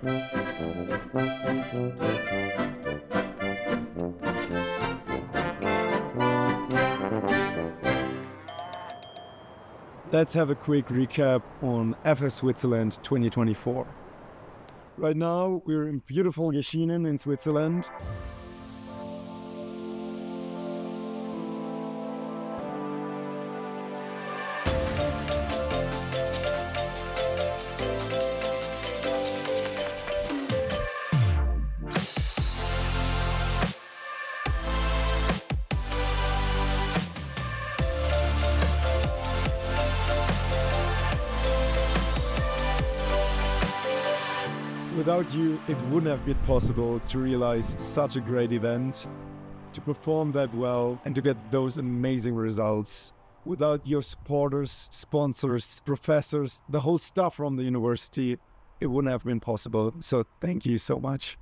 Let's have a quick recap on FS Switzerland 2024. Right now, we're in beautiful Geschinen in Switzerland. Without you, it wouldn't have been possible to realize such a great event, to perform that well, and to get those amazing results. Without your supporters, sponsors, professors, the whole staff from the university, it wouldn't have been possible. So thank you so much.